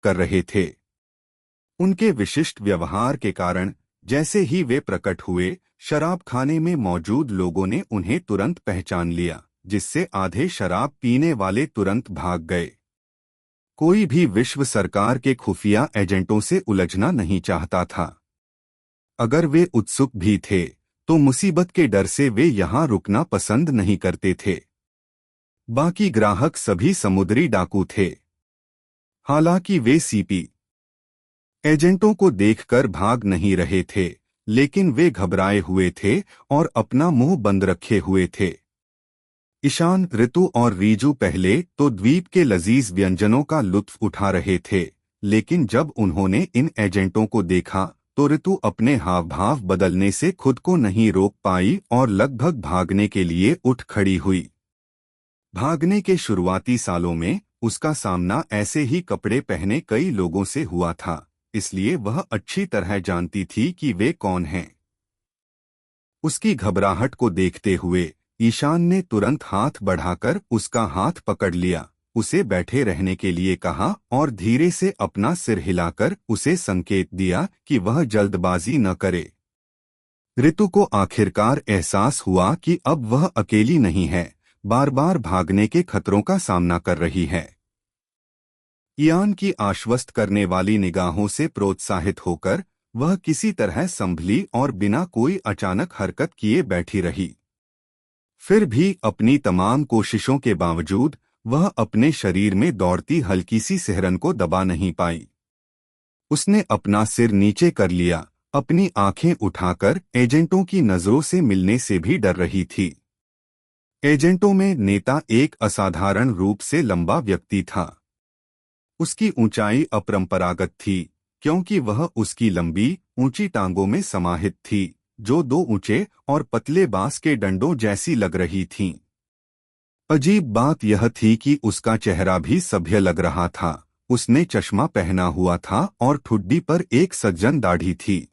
कर रहे थे। उनके विशिष्ट व्यवहार के कारण जैसे ही वे प्रकट हुए, शराब खाने में मौजूद लोगों ने उन्हें तुरंत पहचान लिया, जिससे आधे शराब पीने वाले तुरंत भाग गए। कोई भी विश्व सरकार के खुफिया एजेंटों से उलझना नहीं चाहता था। अगर वे उत्सुक भी थे, तो मुसीबत के डर से वे यहाँ रुकना पसंद नहीं करते थे। बाकी ग्राहक सभी समुद्री डाकू थे। हालांकि वे सीपी एजेंटों को देखकर भाग नहीं रहे थे, लेकिन वे घबराए हुए थे और अपना मुंह बंद रखे हुए थे। ईशान, ऋतु और रीजू पहले तो द्वीप के लजीज व्यंजनों का लुत्फ उठा रहे थे, लेकिन जब उन्होंने इन एजेंटों को देखा तो ऋतु अपने हाव भाव बदलने से खुद को नहीं रोक पाई और लगभग भागने के लिए उठ खड़ी हुई। भागने के शुरुआती सालों में उसका सामना ऐसे ही कपड़े पहने कई लोगों से हुआ था, इसलिए वह अच्छी तरह जानती थी कि वे कौन हैं। उसकी घबराहट को देखते हुए ईशान ने तुरंत हाथ बढ़ाकर उसका हाथ पकड़ लिया, उसे बैठे रहने के लिए कहा और धीरे से अपना सिर हिलाकर उसे संकेत दिया कि वह जल्दबाजी न करे। ऋतु को आखिरकार एहसास हुआ कि अब वह अकेली नहीं है, बार बार भागने के खतरों का सामना कर रही है। इयान की आश्वस्त करने वाली निगाहों से प्रोत्साहित होकर वह किसी तरह संभली और बिना कोई अचानक हरकत किए बैठी रही। फिर भी अपनी तमाम कोशिशों के बावजूद वह अपने शरीर में दौड़ती हल्की सी सिहरन को दबा नहीं पाई। उसने अपना सिर नीचे कर लिया, अपनी आंखें उठाकर एजेंटों की नजरों से मिलने से भी डर रही थी। एजेंटों में नेता एक असाधारण रूप से लंबा व्यक्ति था। उसकी ऊंचाई अपरंपरागत थी, क्योंकि वह उसकी लंबी ऊंची टांगों में समाहित थी, जो दो ऊंचे और पतले बांस के डंडों जैसी लग रही थीं। अजीब बात यह थी कि उसका चेहरा भी सभ्य लग रहा था। उसने चश्मा पहना हुआ था और ठुड्डी पर एक सज्जन दाढ़ी थी।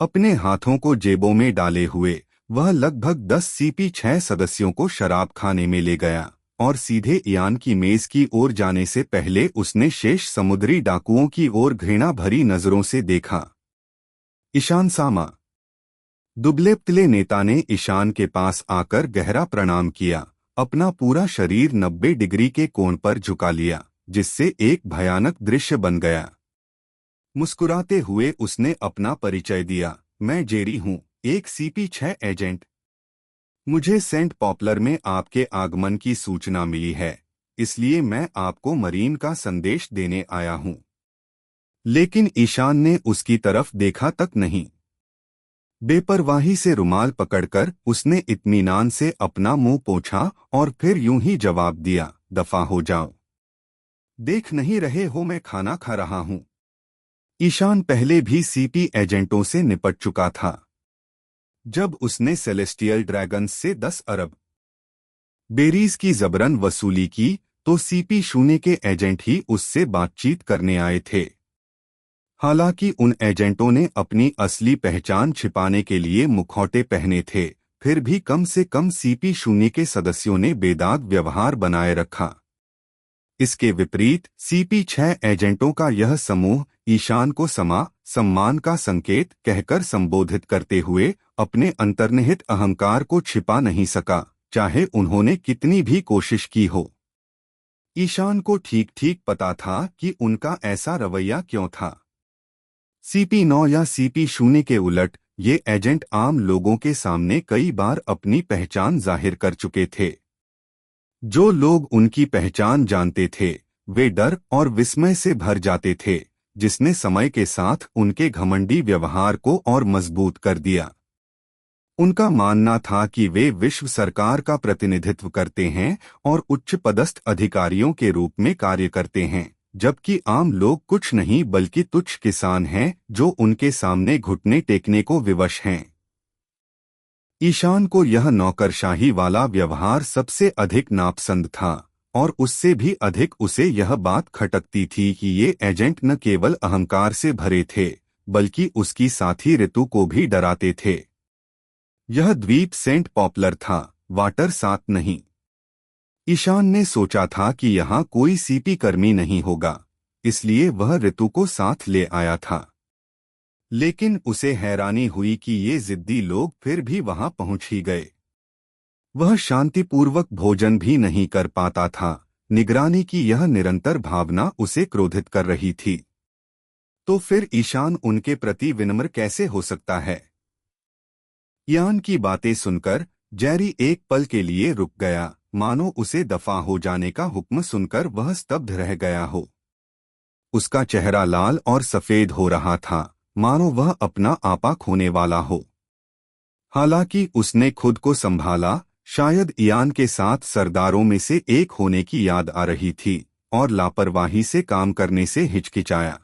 अपने हाथों को जेबों में डाले हुए वह लगभग 10 CP6 सदस्यों को शराब खाने में ले गया और सीधे इयान की मेज की ओर जाने से पहले उसने शेष समुद्री डाकुओं की ओर घृणा भरी नजरों से देखा। ईशान सामा। दुबले पतले नेता ने ईशान के पास आकर गहरा प्रणाम किया, अपना पूरा शरीर 90 डिग्री के कोण पर झुका लिया, जिससे एक भयानक दृश्य बन गया। मुस्कुराते हुए उसने अपना परिचय दिया, मैं जेरी हूँ, एक CP6 एजेंट। मुझे सेंट पॉपुलर में आपके आगमन की सूचना मिली है, इसलिए मैं आपको मरीन का संदेश देने आया हूँ। लेकिन ईशान ने उसकी तरफ देखा तक नहीं। बेपरवाही से रुमाल पकड़कर उसने इत्मीनान से अपना मुंह पोंछा और फिर यूं ही जवाब दिया, दफा हो जाओ। देख नहीं रहे हो मैं खाना खा रहा हूं। ईशान पहले भी CP एजेंटों से निपट चुका था। जब उसने सेलेस्टियल ड्रैगन्स से 10 अरब बेरीज की जबरन वसूली की, तो CP0 के एजेंट ही उससे बातचीत करने आए थे। हालांकि उन एजेंटों ने अपनी असली पहचान छिपाने के लिए मुखौटे पहने थे, फिर भी कम से कम CP0 के सदस्यों ने बेदाग व्यवहार बनाए रखा। इसके विपरीत CP6 एजेंटों का यह समूह ईशान को सम्मान का संकेत कहकर संबोधित करते हुए अपने अंतर्निहित अहंकार को छिपा नहीं सका, चाहे उन्होंने कितनी भी कोशिश की हो। ईशान को ठीक ठीक पता था कि उनका ऐसा रवैया क्यों था। CP9 या CP0 के उलट ये एजेंट आम लोगों के सामने कई बार अपनी पहचान जाहिर कर चुके थे। जो लोग उनकी पहचान जानते थे, वे डर और विस्मय से भर जाते थे, जिसने समय के साथ उनके घमंडी व्यवहार को और मजबूत कर दिया। उनका मानना था कि वे विश्व सरकार का प्रतिनिधित्व करते हैं और उच्च पदस्थ अधिकारियों के रूप में कार्य करते हैं, जबकि आम लोग कुछ नहीं बल्कि तुच्छ किसान हैं जो उनके सामने घुटने टेकने को विवश हैं। ईशान को यह नौकरशाही वाला व्यवहार सबसे अधिक नापसंद था और उससे भी अधिक उसे यह बात खटकती थी कि ये एजेंट न केवल अहंकार से भरे थे, बल्कि उसकी साथी ऋतु को भी डराते थे। यह द्वीप सेंट पॉपुलर था, वाटर साथ नहीं। ईशान ने सोचा था कि यहाँ कोई CP कर्मी नहीं होगा, इसलिए वह ऋतु को साथ ले आया था। लेकिन उसे हैरानी हुई कि ये जिद्दी लोग फिर भी वहां पहुंच ही गए। वह शांतिपूर्वक भोजन भी नहीं कर पाता था। निगरानी की यह निरंतर भावना उसे क्रोधित कर रही थी। तो फिर ईशान उनके प्रति विनम्र कैसे हो सकता है? यान की बातें सुनकर जेरी एक पल के लिए रुक गया, मानो उसे दफा हो जाने का हुक्म सुनकर वह स्तब्ध रह गया हो। उसका चेहरा लाल और सफेद हो रहा था, मानो वह अपना आपा खोने वाला हो। हालांकि उसने खुद को संभाला। शायद यान के साथ सरदारों में से एक होने की याद आ रही थी और लापरवाही से काम करने से हिचकिचाया।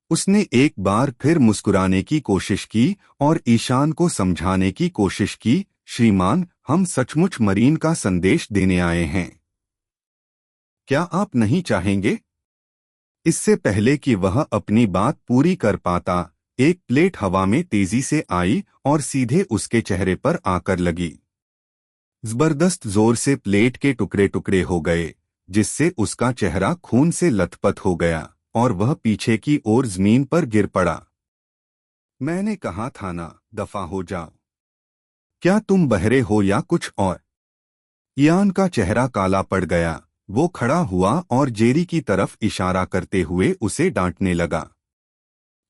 उसने एक बार फिर मुस्कुराने की कोशिश की और ईशान को समझाने की कोशिश की, श्रीमान, हम सचमुच मरीन का संदेश देने आए हैं। क्या आप नहीं चाहेंगे? इससे पहले कि वह अपनी बात पूरी कर पाता, एक प्लेट हवा में तेजी से आई और सीधे उसके चेहरे पर आकर लगी। जबरदस्त जोर से प्लेट के टुकड़े टुकड़े हो गए, जिससे उसका चेहरा खून से लथपथ हो गया और वह पीछे की ओर जमीन पर गिर पड़ा। मैंने कहा था ना, दफा हो जाओ। क्या तुम बहरे हो या कुछ और? यान का चेहरा काला पड़ गया। वो खड़ा हुआ और जेरी की तरफ इशारा करते हुए उसे डांटने लगा।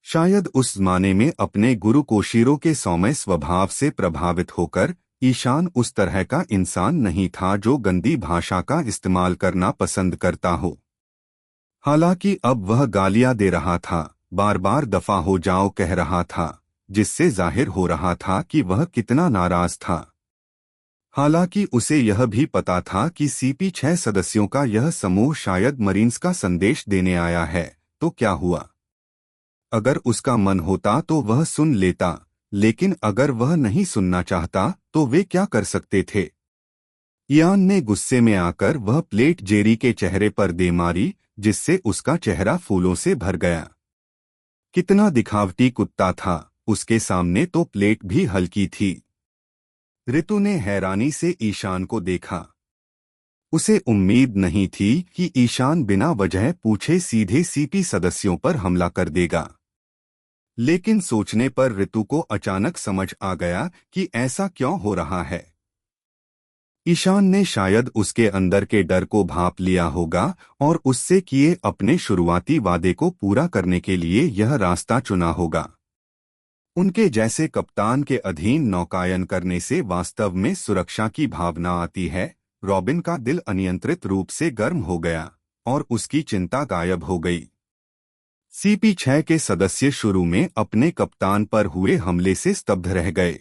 शायद उस जमाने में अपने गुरु कोशीरो के सौम्य स्वभाव से प्रभावित होकर ईशान उस तरह का इंसान नहीं था जो गंदी भाषा का इस्तेमाल करना पसंद करता हो। हालांकि अब वह गालियां दे रहा था, बार बार दफा हो जाओ कह रहा था, जिससे जाहिर हो रहा था कि वह कितना नाराज था। हालांकि उसे यह भी पता था कि CP6 सदस्यों का यह समूह शायद मरीन्स का संदेश देने आया है, तो क्या हुआ? अगर उसका मन होता तो वह सुन लेता, लेकिन अगर वह नहीं सुनना चाहता तो वे क्या कर सकते थे? यान ने गुस्से में आकर वह प्लेट जेरी के चेहरे पर दे मारी, जिससे उसका चेहरा फूलों से भर गया। कितना दिखावटी कुत्ता था, उसके सामने तो प्लेट भी हल्की थी। ऋतु ने हैरानी से ईशान को देखा। उसे उम्मीद नहीं थी कि ईशान बिना वजह पूछे सीधे CP सदस्यों पर हमला कर देगा। लेकिन सोचने पर ऋतु को अचानक समझ आ गया कि ऐसा क्यों हो रहा है। ईशान ने शायद उसके अंदर के डर को भांप लिया होगा और उससे किए अपने शुरुआती वादे को पूरा करने के लिए यह रास्ता चुना होगा। उनके जैसे कप्तान के अधीन नौकायन करने से वास्तव में सुरक्षा की भावना आती है। रॉबिन का दिल अनियंत्रित रूप से गर्म हो गया और उसकी चिंता गायब हो गई। CP6 के सदस्य शुरू में अपने कप्तान पर हुए हमले से स्तब्ध रह गए।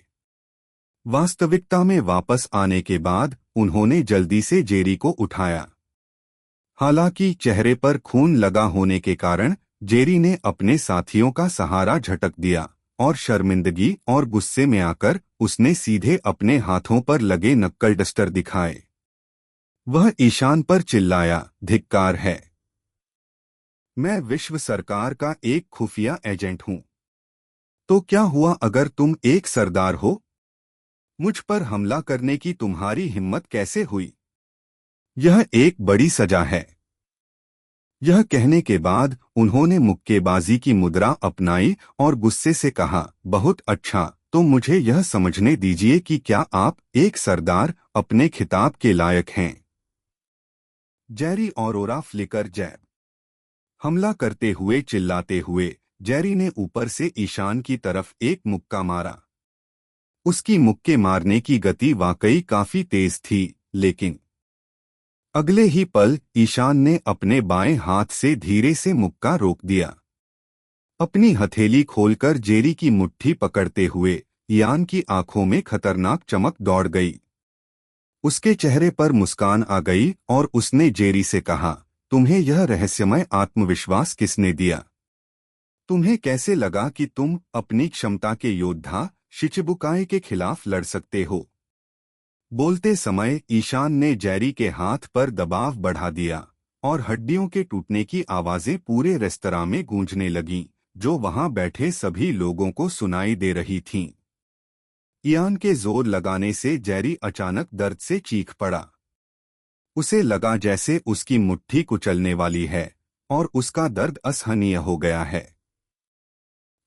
वास्तविकता में वापस आने के बाद उन्होंने जल्दी से जेरी को उठाया। हालांकि चेहरे पर खून लगा होने के कारण जेरी ने अपने साथियों का सहारा झटक दिया और शर्मिंदगी और गुस्से में आकर उसने सीधे अपने हाथों पर लगे नक्कल डस्टर दिखाए। वह ईशान पर चिल्लाया, धिक्कार है। मैं विश्व सरकार का एक खुफिया एजेंट हूं। तो क्या हुआ अगर तुम एक सरदार हो? मुझ पर हमला करने की तुम्हारी हिम्मत कैसे हुई? यह एक बड़ी सजा है। यह कहने के बाद उन्होंने मुक्केबाजी की मुद्रा अपनाई और गुस्से से कहा, बहुत अच्छा, तो मुझे यह समझने दीजिए कि क्या आप एक सरदार अपने खिताब के लायक हैं? जेरी ऑरोरा फ्लिकर जैब। हमला करते हुए चिल्लाते हुए जेरी ने ऊपर से ईशान की तरफ एक मुक्का मारा। उसकी मुक्के मारने की गति वाकई काफी तेज थी, लेकिन अगले ही पल ईशान ने अपने बाएं हाथ से धीरे से मुक्का रोक दिया। अपनी हथेली खोलकर जेरी की मुट्ठी पकड़ते हुए यान की आंखों में खतरनाक चमक दौड़ गई। उसके चेहरे पर मुस्कान आ गई और उसने जेरी से कहा, तुम्हें यह रहस्यमय आत्मविश्वास किसने दिया? तुम्हें कैसे लगा कि तुम अपनी क्षमता के योद्धा शिचिबुकाई के खिलाफ लड़ सकते हो? बोलते समय ईशान ने जेरी के हाथ पर दबाव बढ़ा दिया और हड्डियों के टूटने की आवाजें पूरे रेस्तरां में गूंजने लगीं, जो वहां बैठे सभी लोगों को सुनाई दे रही थीं। यान के जोर लगाने से जेरी अचानक दर्द से चीख पड़ा। उसे लगा जैसे उसकी मुट्ठी कुचलने वाली है और उसका दर्द असहनीय हो गया है।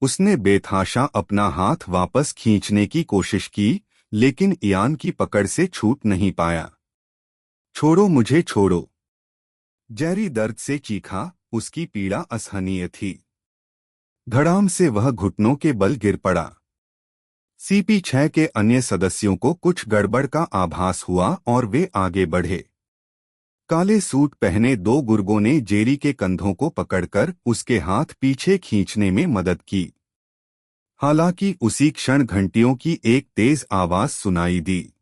उसने बेतहाशा अपना हाथ वापस खींचने की कोशिश की, लेकिन इयान की पकड़ से छूट नहीं पाया। छोड़ो मुझे, छोड़ो! जेरी दर्द से चीखा, उसकी पीड़ा असहनीय थी। धड़ाम से वह घुटनों के बल गिर पड़ा। CP6 के अन्य सदस्यों को कुछ गड़बड़ का आभास हुआ और वे आगे बढ़े। काले सूट पहने दो गुर्गों ने जेरी के कंधों को पकड़कर उसके हाथ पीछे खींचने में मदद की। हालांकि उसी क्षण घंटियों की एक तेज आवाज सुनाई दी।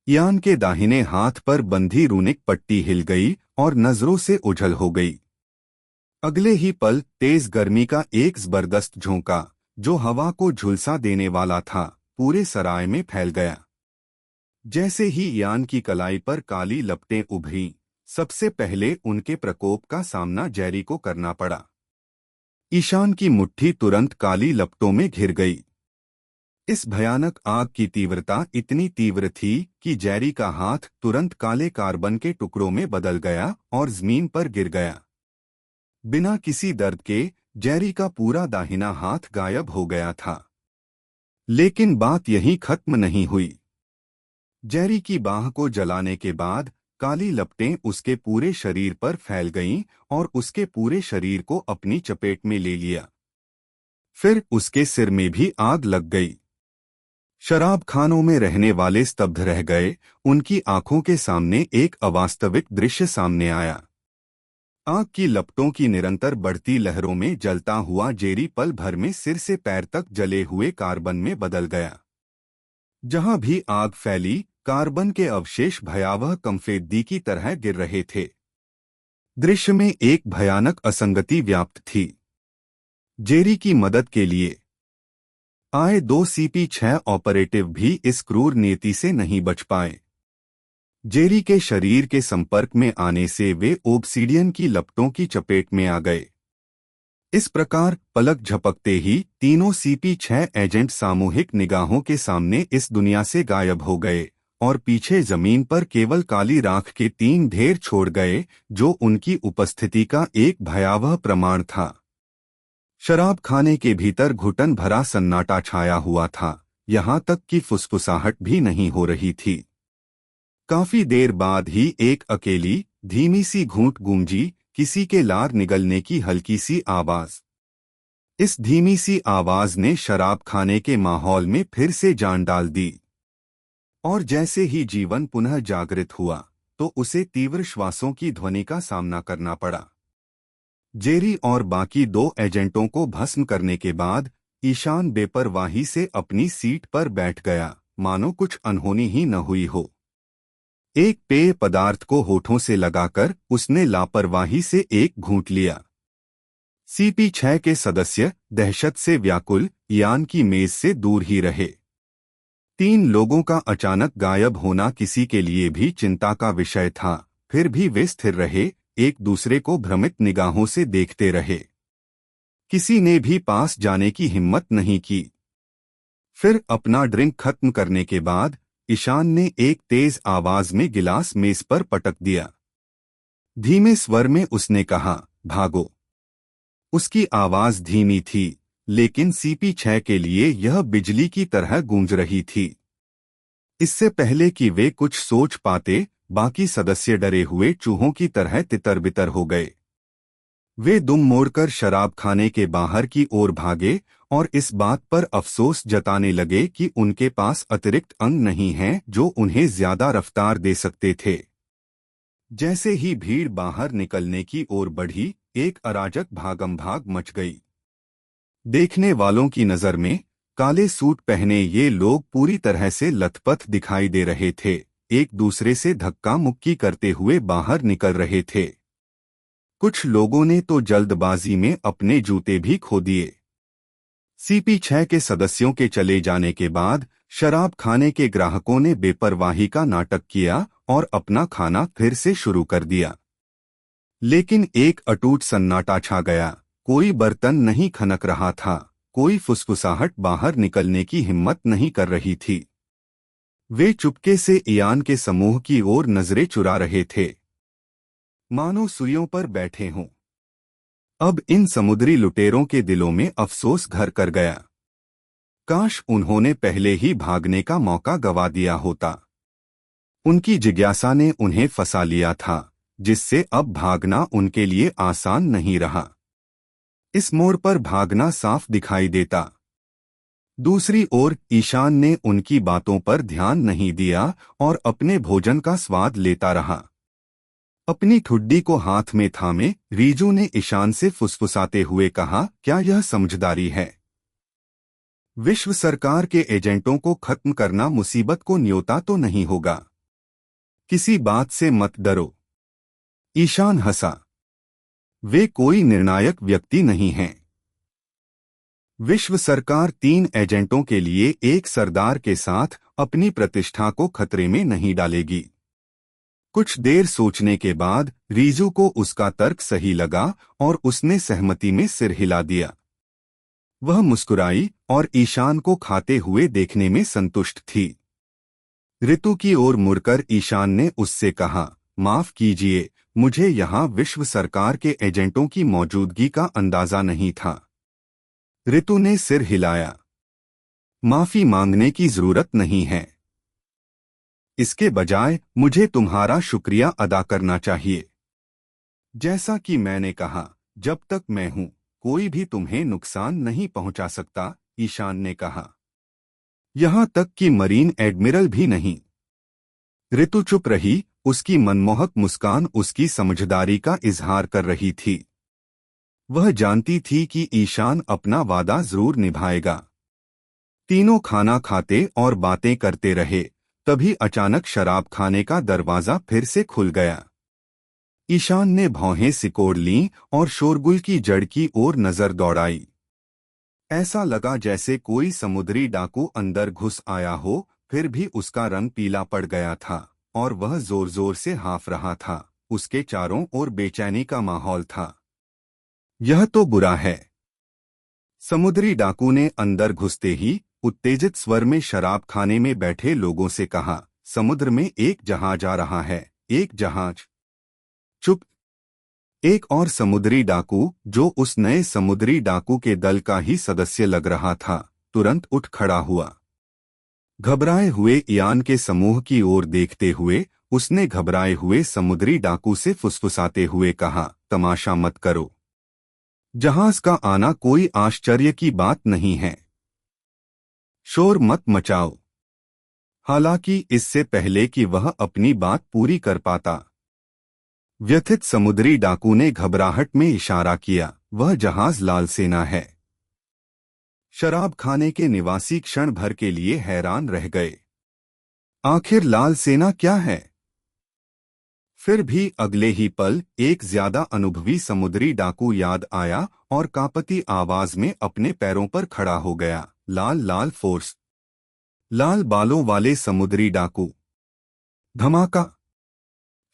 इयान के दाहिने हाथ पर बंधी रूनिक पट्टी हिल गई और नजरों से ओझल हो गई। अगले ही पल तेज गर्मी का एक जबरदस्त झोंका, जो हवा को झुलसा देने वाला था, पूरे सराय में फैल गया। जैसे ही इयान की कलाई पर काली लपटें उभरीं, सबसे पहले उनके प्रकोप का सामना जेरी को करना पड़ा। ईशान की मुट्ठी तुरंत काली लपटों में घिर गई। इस भयानक आग की तीव्रता इतनी तीव्र थी कि जेरी का हाथ तुरंत काले कार्बन के टुकड़ों में बदल गया और जमीन पर गिर गया। बिना किसी दर्द के जेरी का पूरा दाहिना हाथ गायब हो गया था। लेकिन बात यहीं खत्म नहीं हुई। जेरी की बाह को जलाने के बाद काली लपटें उसके पूरे शरीर पर फैल गईं और उसके पूरे शरीर को अपनी चपेट में ले लिया। फिर उसके सिर में भी आग लग गई। शराब खानों में रहने वाले स्तब्ध रह गए। उनकी आंखों के सामने एक अवास्तविक दृश्य सामने आया। आग की लपटों की निरंतर बढ़ती लहरों में जलता हुआ जेरी पल भर में सिर से पैर तक जले हुए कार्बन में बदल गया। जहां भी आग फैली, कार्बन के अवशेष भयावह कमफेद्दी की तरह गिर रहे थे। दृश्य में एक भयानक असंगति व्याप्त थी। जेरी की मदद के लिए आए दो CP6 ऑपरेटिव भी इस क्रूर नीति से नहीं बच पाए। जेरी के शरीर के संपर्क में आने से वे ओब्सीडियन की लपटों की चपेट में आ गए। इस प्रकार पलक झपकते ही तीनों CP6 एजेंट सामूहिक निगाहों के सामने इस दुनिया से गायब हो गए और पीछे जमीन पर केवल काली राख के 3 ढेर छोड़ गए, जो उनकी उपस्थिति का एक भयावह प्रमाण था। शराब खाने के भीतर घुटन भरा सन्नाटा छाया हुआ था, यहाँ तक कि फुसफुसाहट भी नहीं हो रही थी। काफी देर बाद ही एक अकेली धीमी सी घूंट गूंजी, किसी के लार निगलने की हल्की सी आवाज। इस धीमी सी आवाज ने शराब खाने के माहौल में फिर से जान डाल दी। और जैसे ही जीवन पुनः जागृत हुआ, तो उसे तीव्र श्वासों की ध्वनि का सामना करना पड़ा। जेरी और बाकी 2 एजेंटों को भस्म करने के बाद ईशान बेपरवाही से अपनी सीट पर बैठ गया, मानो कुछ अनहोनी ही न हुई हो। एक पेय पदार्थ को होठों से लगाकर उसने लापरवाही से एक घूंट लिया। CP6 के सदस्य दहशत से व्याकुल इयान की मेज से दूर ही रहे। 3 लोगों का अचानक गायब होना किसी के लिए भी चिंता का विषय था, फिर भी वे स्थिर रहे, एक दूसरे को भ्रमित निगाहों से देखते रहे। किसी ने भी पास जाने की हिम्मत नहीं की। फिर अपना ड्रिंक खत्म करने के बाद ईशान ने एक तेज आवाज में गिलास मेज पर पटक दिया। धीमे स्वर में उसने कहा, भागो। उसकी आवाज धीमी थी, लेकिन CP6 के लिए यह बिजली की तरह गूंज रही थी। इससे पहले कि वे कुछ सोच पाते, बाकी सदस्य डरे हुए चूहों की तरह तितर-बितर हो गए। वे दुम मोड़कर शराब खाने के बाहर की ओर भागे और इस बात पर अफसोस जताने लगे कि उनके पास अतिरिक्त अंग नहीं हैं जो उन्हें ज्यादा रफ्तार दे सकते थे। जैसे ही भीड़ बाहर निकलने की ओर बढ़ी, एक अराजक भागम-भाग मच गई। देखने वालों की नजर में काले सूट पहने ये लोग पूरी तरह से लथपथ दिखाई दे रहे थे, एक दूसरे से धक्का मुक्की करते हुए बाहर निकल रहे थे। कुछ लोगों ने तो जल्दबाजी में अपने जूते भी खो दिए। CP6 के सदस्यों के चले जाने के बाद शराब खाने के ग्राहकों ने बेपरवाही का नाटक किया और अपना खाना फिर से शुरू कर दिया। लेकिन एक अटूट सन्नाटा छा गया। कोई बर्तन नहीं खनक रहा था, कोई फुसफुसाहट बाहर निकलने की हिम्मत नहीं कर रही थी। वे चुपके से इयान के समूह की ओर नजरें चुरा रहे थे, मानो सुइयों पर बैठे हों। अब इन समुद्री लुटेरों के दिलों में अफसोस घर कर गया। काश उन्होंने पहले ही भागने का मौका गवा दिया होता। उनकी जिज्ञासा ने उन्हें फंसा लिया था, जिससे अब भागना उनके लिए आसान नहीं रहा। इस मोड़ पर भागना साफ दिखाई देता। दूसरी ओर ईशान ने उनकी बातों पर ध्यान नहीं दिया और अपने भोजन का स्वाद लेता रहा। अपनी ठुड्डी को हाथ में थामे रीजू ने ईशान से फुसफुसाते हुए कहा, क्या यह समझदारी है? विश्व सरकार के एजेंटों को खत्म करना मुसीबत को न्योता तो नहीं होगा। किसी बात से मत डरो। ईशान हंसा। वे कोई निर्णायक व्यक्ति नहीं हैं। विश्व सरकार 3 एजेंटों के लिए एक सरदार के साथ अपनी प्रतिष्ठा को खतरे में नहीं डालेगी। कुछ देर सोचने के बाद रीजू को उसका तर्क सही लगा और उसने सहमति में सिर हिला दिया। वह मुस्कुराई और ईशान को खाते हुए देखने में संतुष्ट थी। ऋतु की ओर मुड़कर ईशान ने उससे कहा, माफ कीजिए, मुझे यहाँ विश्व सरकार के एजेंटों की मौजूदगी का अंदाजा नहीं था। ऋतु ने सिर हिलाया। माफी मांगने की जरूरत नहीं है। इसके बजाय मुझे तुम्हारा शुक्रिया अदा करना चाहिए। जैसा कि मैंने कहा, जब तक मैं हूं, कोई भी तुम्हें नुकसान नहीं पहुंचा सकता, ईशान ने कहा। यहां तक कि मरीन एडमिरल भी नहीं। ऋतु चुप रही, उसकी मनमोहक मुस्कान उसकी समझदारी का इजहार कर रही थी। वह जानती थी कि ईशान अपना वादा जरूर निभाएगा। तीनों खाना खाते और बातें करते रहे, तभी अचानक शराब खाने का दरवाजा फिर से खुल गया। ईशान ने भौहें सिकोड़ लीं और शोरगुल की जड़ की ओर नजर दौड़ाई। ऐसा लगा जैसे कोई समुद्री डाकू अंदर घुस आया हो, फिर भी उसका रंग पीला पड़ गया था और वह जोर जोर से हाँफ रहा था। उसके चारों ओर बेचैनी का माहौल था। यह तो बुरा है, समुद्री डाकू ने अंदर घुसते ही उत्तेजित स्वर में शराब खाने में बैठे लोगों से कहा, समुद्र में एक जहाज आ रहा है। एक जहाज? चुप। एक और समुद्री डाकू, जो उस नए समुद्री डाकू के दल का ही सदस्य लग रहा था, तुरंत उठ खड़ा हुआ। घबराए हुए इयान के समूह की ओर देखते हुए उसने घबराए हुए समुद्री डाकू से फुसफुसाते हुए कहा, तमाशा मत करो। जहाज का आना कोई आश्चर्य की बात नहीं है। शोर मत मचाओ। हालांकि इससे पहले कि वह अपनी बात पूरी कर पाता, व्यथित समुद्री डाकू ने घबराहट में इशारा किया, वह जहाज लाल सेना है। शराब खाने के निवासी क्षण भर के लिए हैरान रह गए। आखिर लाल सेना क्या है? फिर भी अगले ही पल एक ज्यादा अनुभवी समुद्री डाकू याद आया और कांपती आवाज में अपने पैरों पर खड़ा हो गया, लाल फोर्स। लाल बालों वाले समुद्री डाकू। धमाका।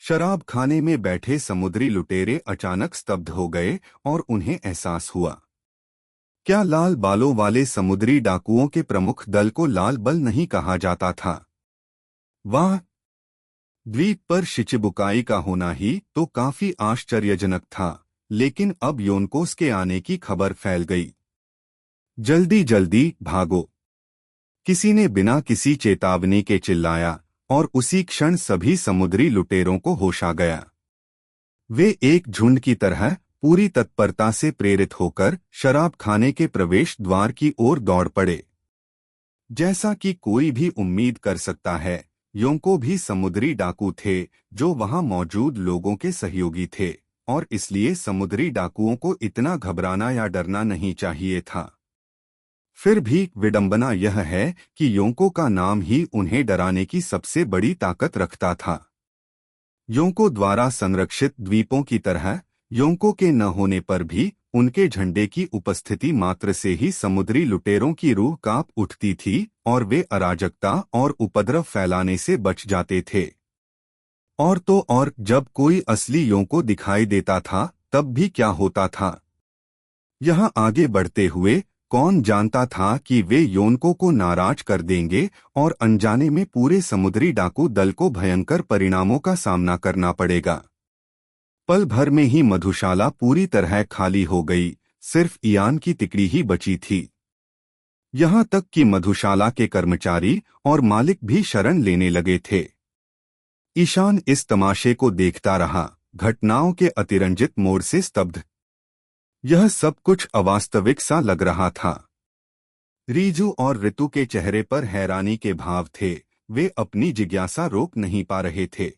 शराब खाने में बैठे समुद्री लुटेरे अचानक स्तब्ध हो गए और उन्हें एहसास हुआ, क्या लाल बालों वाले समुद्री डाकुओं के प्रमुख दल को लाल बल नहीं कहा जाता था? वाह! द्वीप पर शिचिबुकाई का होना ही तो काफी आश्चर्यजनक था, लेकिन अब योनकोस के आने की खबर फैल गई। जल्दी जल्दी भागो! किसी ने बिना किसी चेतावनी के चिल्लाया और उसी क्षण सभी समुद्री लुटेरों को होश आ गया। वे एक झुंड की तरह पूरी तत्परता से प्रेरित होकर शराब खाने के प्रवेश द्वार की ओर दौड़ पड़े। जैसा कि कोई भी उम्मीद कर सकता है, योंको भी समुद्री डाकू थे जो वहां मौजूद लोगों के सहयोगी थे, और इसलिए समुद्री डाकुओं को इतना घबराना या डरना नहीं चाहिए था। फिर भी विडंबना यह है कि योंको का नाम ही उन्हें डराने की सबसे बड़ी ताकत रखता था। योंको द्वारा संरक्षित द्वीपों की तरह योंको के न होने पर भी उनके झंडे की उपस्थिति मात्र से ही समुद्री लुटेरों की रूह कांप उठती थी और वे अराजकता और उपद्रव फैलाने से बच जाते थे। और तो और जब कोई असली योंको दिखाई देता था तब भी क्या होता था? यहाँ आगे बढ़ते हुए कौन जानता था कि वे योनको को नाराज कर देंगे और अनजाने में पूरे समुद्री डाकू दल को भयंकर परिणामों का सामना करना पड़ेगा। पल भर में ही मधुशाला पूरी तरह खाली हो गई, सिर्फ ईयान की तिकड़ी ही बची थी। यहाँ तक कि मधुशाला के कर्मचारी और मालिक भी शरण लेने लगे थे। ईशान इस तमाशे को देखता रहा, घटनाओं के अतिरंजित मोड़ से स्तब्ध। यह सब कुछ अवास्तविक सा लग रहा था। रीजू और ऋतु के चेहरे पर हैरानी के भाव थे, वे अपनी जिज्ञासा रोक नहीं पा रहे थे।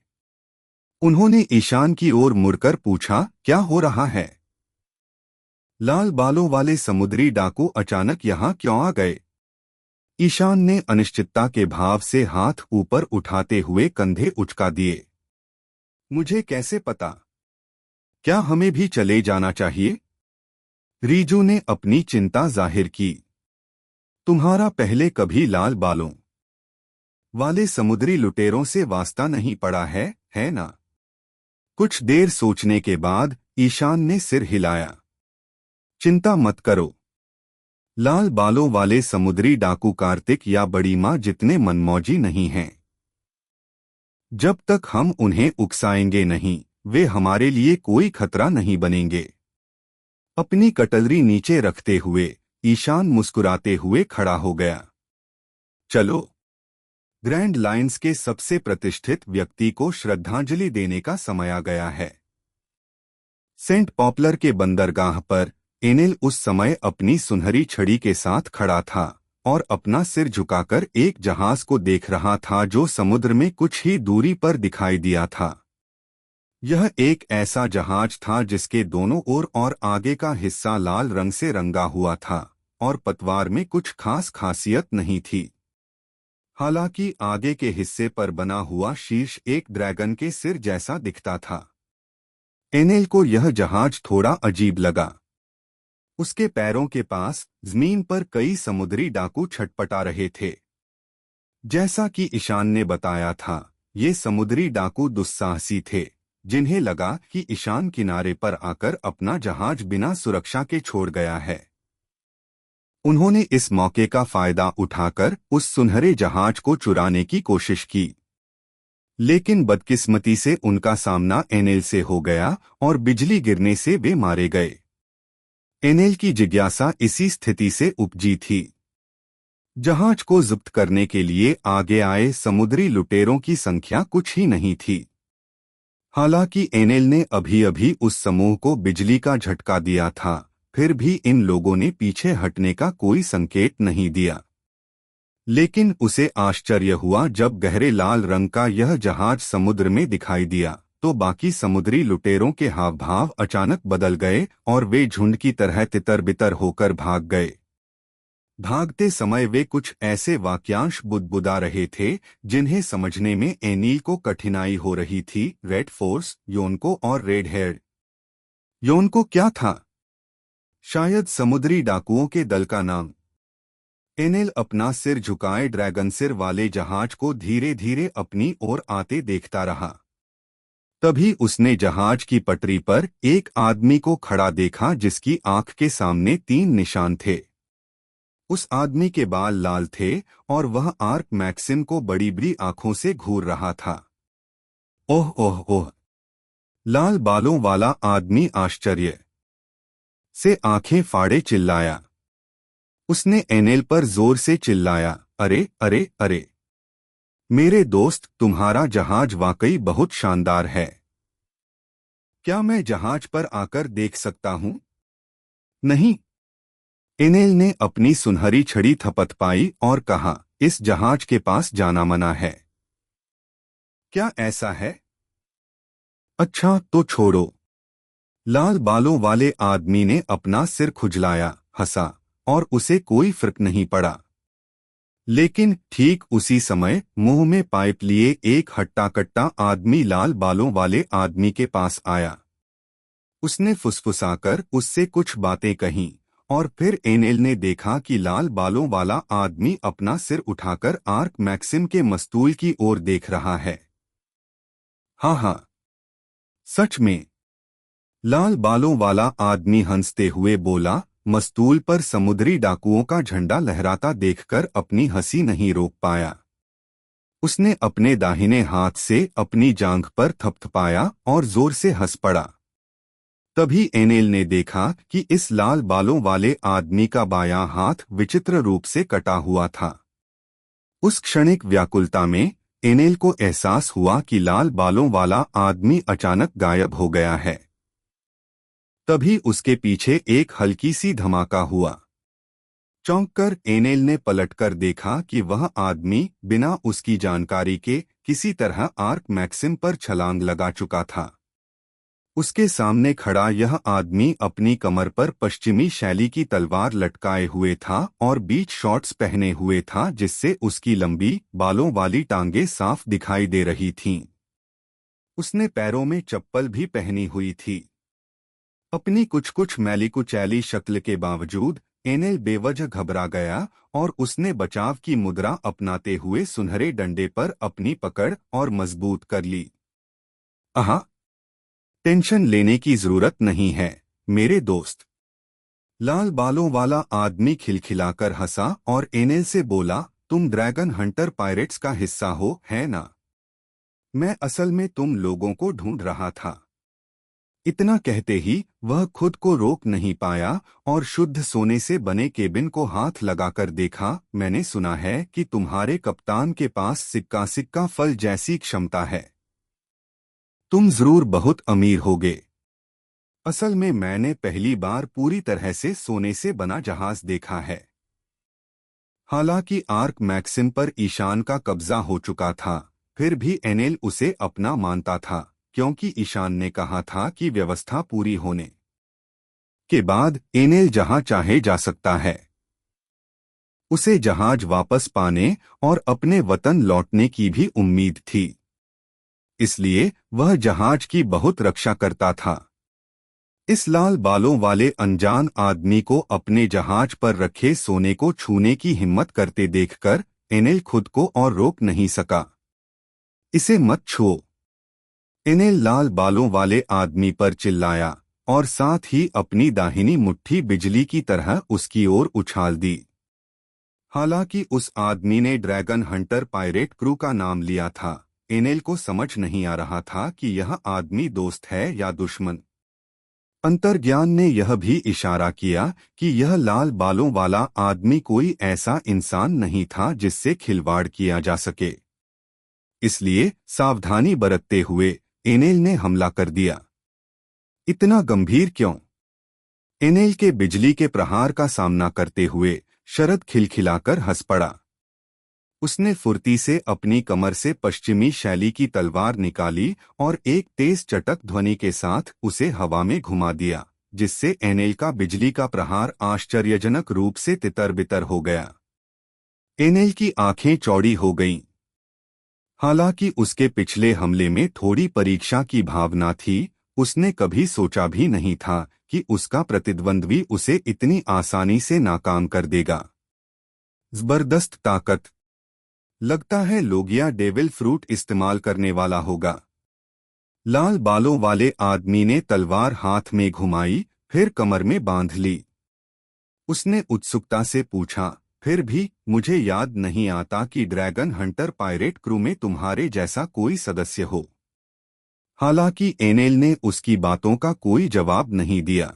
उन्होंने ईशान की ओर मुड़कर पूछा, क्या हो रहा है? लाल बालों वाले समुद्री डाकू अचानक यहाँ क्यों आ गए? ईशान ने अनिश्चितता के भाव से हाथ ऊपर उठाते हुए कंधे उचका दिए। मुझे कैसे पता? क्या हमें भी चले जाना चाहिए? रीजू ने अपनी चिंता जाहिर की। तुम्हारा पहले कभी लाल बालों वाले समुद्री लुटेरों से वास्ता नहीं पड़ा है ना? कुछ देर सोचने के बाद ईशान ने सिर हिलाया। चिंता मत करो। लाल बालों वाले समुद्री डाकू कार्तिक या बड़ी माँ जितने मनमौजी नहीं हैं। जब तक हम उन्हें उकसाएंगे नहीं, वे हमारे लिए कोई खतरा नहीं बनेंगे। अपनी कटलरी नीचे रखते हुए ईशान मुस्कुराते हुए खड़ा हो गया। चलो, ग्रैंड लाइन्स के सबसे प्रतिष्ठित व्यक्ति को श्रद्धांजलि देने का समय आ गया है। सेंट पॉपुलर के बंदरगाह पर एनेल उस समय अपनी सुनहरी छड़ी के साथ खड़ा था और अपना सिर झुकाकर एक जहाज को देख रहा था जो समुद्र में कुछ ही दूरी पर दिखाई दिया था। यह एक ऐसा जहाज था जिसके दोनों ओर और आगे का हिस्सा लाल रंग से रंगा हुआ था और पतवार में कुछ खास खासियत नहीं थी। हालांकि आगे के हिस्से पर बना हुआ शीर्ष एक ड्रैगन के सिर जैसा दिखता था। एनेल को यह जहाज थोड़ा अजीब लगा। उसके पैरों के पास जमीन पर कई समुद्री डाकू छटपटा रहे थे। जैसा कि ईशान ने बताया था, ये समुद्री डाकू दुस्साहसी थे, जिन्हें लगा कि ईशान किनारे पर आकर अपना जहाज बिना सुरक्षा के छोड़ गया है। उन्होंने इस मौके का फायदा उठाकर उस सुनहरे जहाज को चुराने की कोशिश की, लेकिन बदकिस्मती से उनका सामना एनेल से हो गया और बिजली गिरने से वे मारे गए। एनेल की जिज्ञासा इसी स्थिति से उपजी थी। जहाज को जब्त करने के लिए आगे आए समुद्री लुटेरों की संख्या कुछ ही नहीं थी। हालांकि एनेल ने अभी अभी उस समूह को बिजली का झटका दिया था, फिर भी इन लोगों ने पीछे हटने का कोई संकेत नहीं दिया। लेकिन उसे आश्चर्य हुआ जब गहरे लाल रंग का यह जहाज समुद्र में दिखाई दिया तो बाकी समुद्री लुटेरों के हाव भाव अचानक बदल गए और वे झुंड की तरह तितर बितर होकर भाग गए। भागते समय वे कुछ ऐसे वाक्यांश बुदबुदा रहे थे जिन्हें समझने में एनील को कठिनाई हो रही थी। रेड फोर्स, योनको और रेड हेयर। योनको क्या था? शायद समुद्री डाकुओं के दल का नाम। एनेल अपना सिर झुकाए ड्रैगन सिर वाले जहाज को धीरे धीरे अपनी ओर आते देखता रहा। तभी उसने जहाज की पटरी पर एक आदमी को खड़ा देखा जिसकी आंख के सामने 3 निशान थे। उस आदमी के बाल लाल थे और वह आर्क मैक्सिम को बड़ी बड़ी आंखों से घूर रहा था। ओह ओह ओह! लाल बालों वाला आदमी आश्चर्य से आंखें फाड़े चिल्लाया। उसने एनेल पर जोर से चिल्लाया, अरे अरे अरे! मेरे दोस्त, तुम्हारा जहाज वाकई बहुत शानदार है। क्या मैं जहाज पर आकर देख सकता हूं? नहीं। एनेल ने अपनी सुनहरी छड़ी थपथपाई और कहा, इस जहाज के पास जाना मना है। क्या ऐसा है? अच्छा तो छोड़ो। लाल बालों वाले आदमी ने अपना सिर खुजलाया, हंसा और उसे कोई फर्क नहीं पड़ा। लेकिन ठीक उसी समय मुंह में पाइप लिए एक हट्टा कट्टा आदमी लाल बालों वाले आदमी के पास आया। उसने फुसफुसाकर उससे कुछ बातें कहीं और फिर एनेल ने देखा कि लाल बालों वाला आदमी अपना सिर उठाकर आर्क मैक्सिम के मस्तूल की ओर देख रहा है। हाँ, सच में। लाल बालों वाला आदमी हंसते हुए बोला, मस्तूल पर समुद्री डाकुओं का झंडा लहराता देखकर अपनी हंसी नहीं रोक पाया। उसने अपने दाहिने हाथ से अपनी जांघ पर थपथपाया और जोर से हंस पड़ा। तभी एनेल ने देखा कि इस लाल बालों वाले आदमी का बायां हाथ विचित्र रूप से कटा हुआ था। उस क्षणिक व्याकुलता में एनेल को एहसास हुआ कि लाल बालों वाला आदमी अचानक गायब हो गया है। तभी उसके पीछे एक हल्की सी धमाका हुआ। चौंककर एनेल ने पलटकर देखा कि वह आदमी बिना उसकी जानकारी के किसी तरह आर्क मैक्सिम पर छलांग लगा चुका था। उसके सामने खड़ा यह आदमी अपनी कमर पर पश्चिमी शैली की तलवार लटकाए हुए था और बीच शॉर्ट्स पहने हुए था, जिससे उसकी लंबी बालों वाली टांगें साफ दिखाई दे रही थीं। उसने पैरों में चप्पल भी पहनी हुई थी। अपनी कुछ कुछ मैली कुचैली शक्ल के बावजूद एनेल बेवजह घबरा गया और उसने बचाव की मुद्रा अपनाते हुए सुनहरे डंडे पर अपनी पकड़ और मजबूत कर ली। आहा, टेंशन लेने की जरूरत नहीं है मेरे दोस्त। लाल बालों वाला आदमी खिलखिलाकर हंसा और एनेल से बोला, तुम ड्रैगन हंटर पायरेट्स का हिस्सा हो, है ना? मैं असल में तुम लोगों को ढूंढ रहा था। इतना कहते ही वह खुद को रोक नहीं पाया और शुद्ध सोने से बने केबिन को हाथ लगाकर देखा। मैंने सुना है कि तुम्हारे कप्तान के पास सिक्का सिक्का फल जैसी क्षमता है। तुम जरूर बहुत अमीर होगे। असल में मैंने पहली बार पूरी तरह से सोने से बना जहाज देखा है। हालांकि आर्क मैक्सिम पर ईशान का कब्जा हो चुका था, फिर भी एनेल उसे अपना मानता था, क्योंकि ईशान ने कहा था कि व्यवस्था पूरी होने के बाद एनेल जहां चाहे जा सकता है। उसे जहाज वापस पाने और अपने वतन लौटने की भी उम्मीद थी, इसलिए वह जहाज की बहुत रक्षा करता था। इस लाल बालों वाले अनजान आदमी को अपने जहाज पर रखे सोने को छूने की हिम्मत करते देखकर एनेल खुद को और रोक नहीं सका। इसे मत छुओ, एनेल लाल बालों वाले आदमी पर चिल्लाया और साथ ही अपनी दाहिनी मुट्ठी बिजली की तरह उसकी ओर उछाल दी। हालांकि उस आदमी ने ड्रैगन हंटर पायरेट क्रू का नाम लिया था, एनेल को समझ नहीं आ रहा था कि यह आदमी दोस्त है या दुश्मन। अंतर्ज्ञान ने यह भी इशारा किया कि यह लाल बालों वाला आदमी कोई ऐसा इंसान नहीं था जिससे खिलवाड़ किया जा सके। इसलिए सावधानी बरतते हुए एनेल ने हमला कर दिया। इतना गंभीर क्यों? एनेल के बिजली के प्रहार का सामना करते हुए शरद खिलखिलाकर हंस पड़ा। उसने फुर्ती से अपनी कमर से पश्चिमी शैली की तलवार निकाली और एक तेज चटक ध्वनि के साथ उसे हवा में घुमा दिया, जिससे एनेल का बिजली का प्रहार आश्चर्यजनक रूप से तितर-बितर हो गया। एनेल की आंखें चौड़ी हो गईं। हालांकि उसके पिछले हमले में थोड़ी परीक्षा की भावना थी, उसने कभी सोचा भी नहीं था कि उसका प्रतिद्वंद्वी उसे इतनी आसानी से नाकाम कर देगा। जबरदस्त ताकत। लगता है लोगिया डेविल फ्रूट इस्तेमाल करने वाला होगा। लाल बालों वाले आदमी ने तलवार हाथ में घुमाई, फिर कमर में बांध ली। उसने उत्सुकता से पूछा, फिर भी मुझे याद नहीं आता कि ड्रैगन हंटर पायरेट क्रू में तुम्हारे जैसा कोई सदस्य हो। हालांकि एनेल ने उसकी बातों का कोई जवाब नहीं दिया।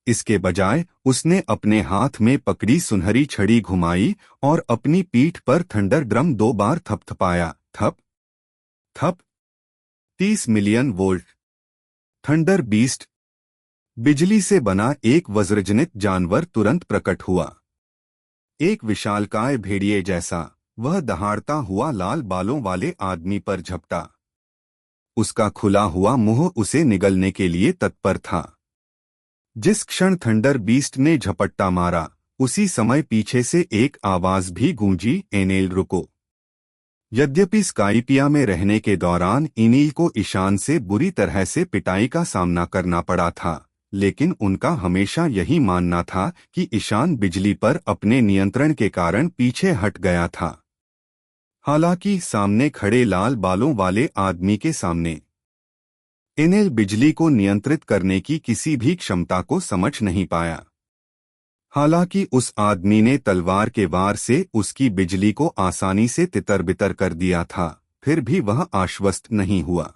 इसके बजाय उसने अपने हाथ में पकड़ी सुनहरी छड़ी घुमाई और अपनी पीठ पर थंडर ड्रम 2 बार थपथपाया। थप थप। 30 मिलियन वोल्ट। Thunder beast. बिजली से बना एक वज्रजनित जानवर तुरंत प्रकट हुआ। एक विशालकाय भेड़िए जैसा वह दहाड़ता हुआ लाल बालों वाले आदमी पर झपटा। उसका खुला हुआ मुंह उसे निगलने के लिए तत्पर था। जिस क्षण थंडर बीस्ट ने झपट्टा मारा, उसी समय पीछे से एक आवाज भी गूंजी, एनेल रुको। यद्यपि स्काइपिया में रहने के दौरान एनेल को ईशान से बुरी तरह से पिटाई का सामना करना पड़ा था, लेकिन उनका हमेशा यही मानना था कि ईशान बिजली पर अपने नियंत्रण के कारण पीछे हट गया था। हालांकि सामने खड़े लाल बालों वाले आदमी के सामने एनेल बिजली को नियंत्रित करने की किसी भी क्षमता को समझ नहीं पाया। हालांकि उस आदमी ने तलवार के वार से उसकी बिजली को आसानी से तितर-बितर कर दिया था, फिर भी वह आश्वस्त नहीं हुआ।